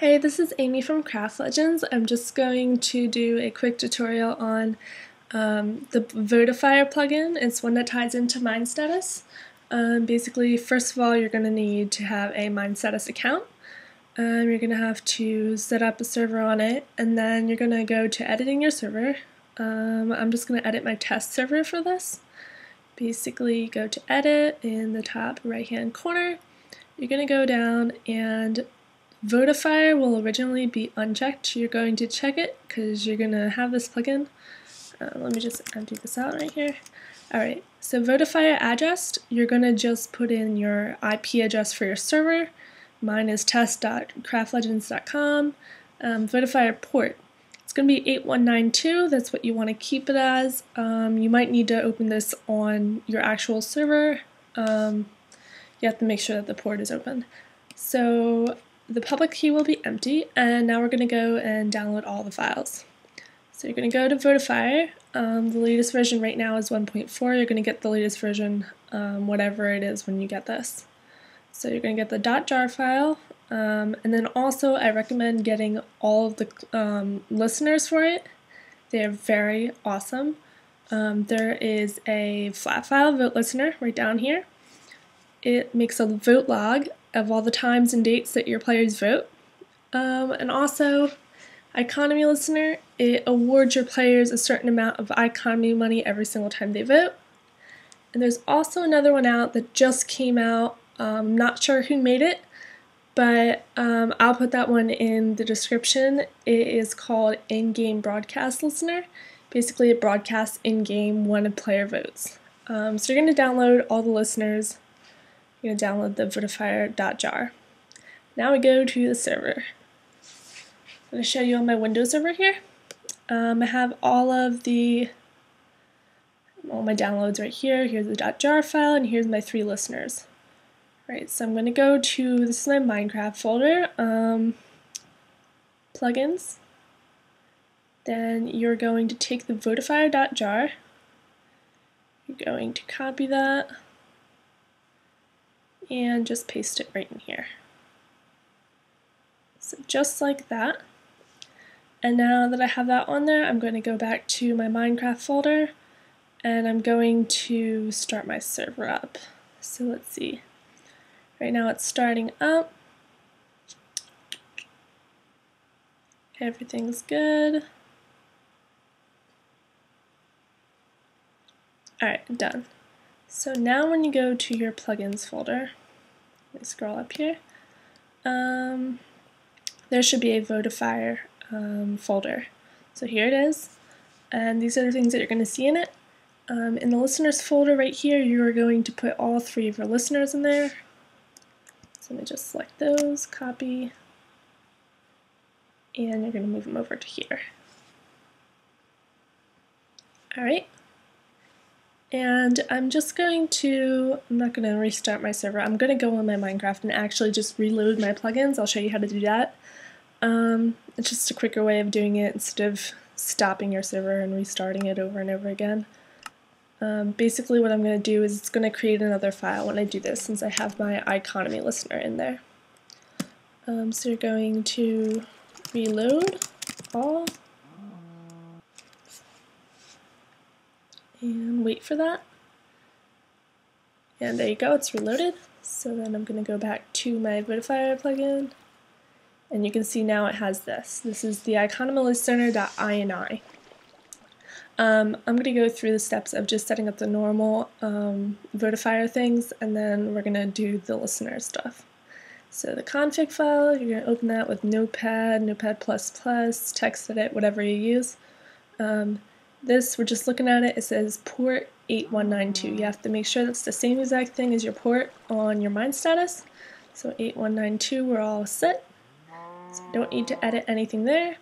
Hey, this is Amy from Craft Legends. I'm just going to do a quick tutorial on the Votifier plugin. It's one that ties into Mind Status. Basically, first of all, you're going to need to have a Mind Status account. You're going to have to set up a server on it, and then you're going to go to editing your server. I'm just going to edit my test server for this. Basically, go to edit in the top right hand corner. You're going to go down, and Votifier will originally be unchecked. You're going to check it because you're going to have this plugin. Let me just empty this out right here. Alright, so Votifier address, you're going to just put in your IP address for your server. Mine is test.craftlegends.com. Votifier port, it's going to be 8192. That's what you want to keep it as. You might need to open this on your actual server. You have to make sure that the port is open. So the public key will be empty, and now we're going to go and download all the files. So you're going to go to Votifier. The latest version right now is 1.4. You're going to get the latest version, whatever it is when you get this. So you're going to get the .jar file, and then also I recommend getting all of the listeners for it. They're very awesome. There is a flat file vote listener right down here. It makes a vote log of all the times and dates that your players vote. And also, iconomy listener, it awards your players a certain amount of iconomy money every single time they vote. And there's also another one out that just came out. I'm not sure who made it, but I'll put that one in the description. It is called In-Game Broadcast Listener. Basically, it broadcasts in-game when a player votes. So you're going to download all the listeners. You're going to download the Votifier.jar. Now we go to the server. I'm going to show you on my Windows server here. I have all my downloads right here. Here's the .jar file, and here's my 3 listeners. Right, so I'm going to go to, this is my Minecraft folder, plugins. Then you're going to take the Votifier.jar. You're going to copy that and just paste it right in here. So just like that. And now that I have that on there, I'm going to go back to my Minecraft folder, and I'm going to start my server up. So let's see. Right now it's starting up. Everything's good. Alright, done. So now when you go to your plugins folder, let me scroll up here, there should be a Votifier folder. So here it is, and these are the things that you're going to see in it. In the listeners folder right here, you're going to put all 3 of your listeners in there. So let me just select those, copy, and you're going to move them over to here. Alright. And I'm not going to restart my server. I'm going to go on my Minecraft and actually just reload my plugins. I'll show you how to do that. It's just a quicker way of doing it instead of stopping your server and restarting it over and over again. Basically what I'm going to do is it's going to create another file when I do this, since I have my iconomy listener in there. So you're going to reload all. And wait for that. And there you go, it's reloaded. So then I'm going to go back to my Votifier plugin, and you can see now it has this. This is the iconomy.listener.ini. I'm going to go through the steps of just setting up the normal Votifier things, and then we're going to do the listener stuff. So the config file, you're going to open that with Notepad, Notepad++, TextEdit, whatever you use. This, we're just looking at it, it says port 8192. You have to make sure that's the same exact thing as your port on your Mind Status. So 8192, we're all set. So you don't need to edit anything there.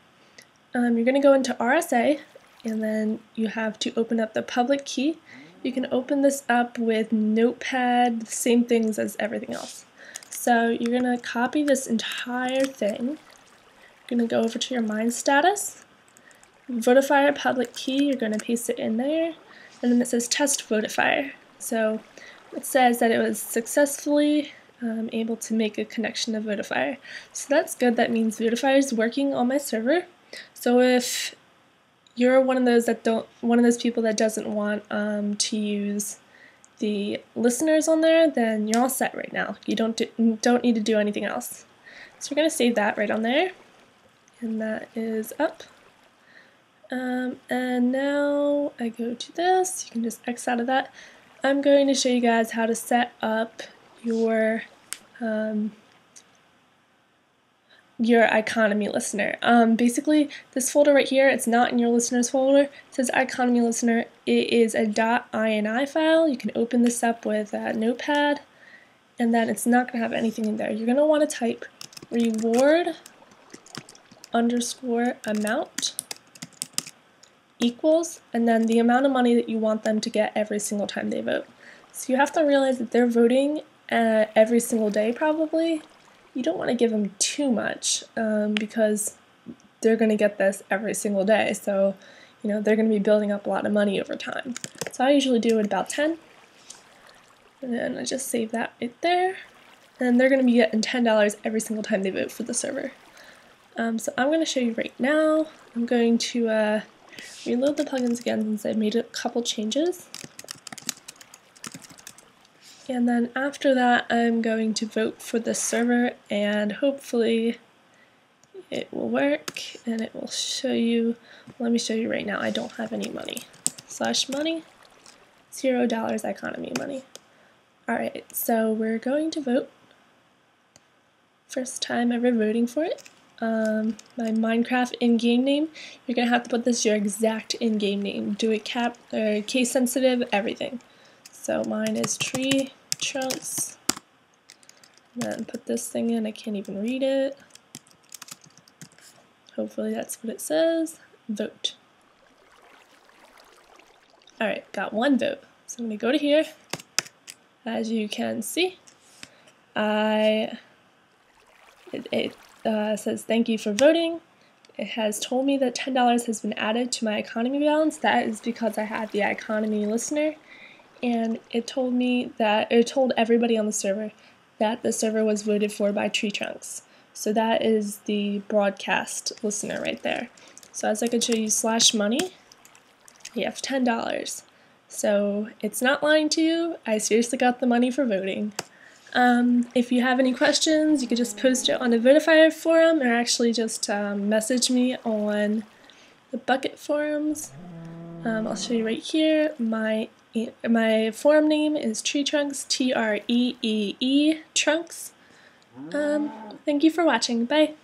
You're going to go into RSA, and then you have to open up the public key. You can open this up with Notepad, the same things as everything else. So you're going to copy this entire thing. You're going to go over to your Mind Status. Votifier public key, you're going to paste it in there, and then it says test Votifier. So it says that it was successfully I'm able to make a connection to Votifier. So that's good. That means Votifier is working on my server. So if you're one of those people that doesn't want to use the listeners on there, then you're all set right now. You don't need to do anything else. So we're going to save that right on there, and that is up. And now I go to this. You can just X out of that. I'm going to show you guys how to set up your iconomy listener. Basically, this folder right here, it's not in your listeners folder. It says iconomy listener. It is a .ini file. You can open this up with a notepad, and then it's not going to have anything in there. You're going to want to type reward_amount equals, and then the amount of money that you want them to get every single time they vote. So you have to realize that they're voting every single day probably. You don't want to give them too much because they're going to get this every single day. So, they're going to be building up a lot of money over time. So I usually do it about 10. And then I just save that right there. And they're going to be getting $10 every single time they vote for the server. So I'm going to show you right now. I'm going to reload the plugins again since I made a couple changes. And then after that, I'm going to vote for the server, and hopefully it will work, and it will show you. Let me show you right now. I don't have any money. /money, $0 iconomy money. Alright, so we're going to vote. First time ever voting for it. My Minecraft in-game name, you're going to have to put this your exact in-game name. Do it case sensitive, everything. So mine is tree trunks. And then put this thing in. I can't even read it. Hopefully that's what it says. Vote. Alright, got one vote. So I'm going to go to here. As you can see, it says thank you for voting. It has told me that $10 has been added to my economy balance. That is because I had the iconomy listener. And it told everybody on the server that the server was voted for by tree trunks. So that is the broadcast listener right there. So as I can show you /money, you have $10. So it's not lying to you. I seriously got the money for voting. If you have any questions, you could just post it on the Votifier forum, or actually just message me on the bukkit forums. I'll show you right here. My forum name is Tree Trunks, TREEE Trunks. Thank you for watching. Bye.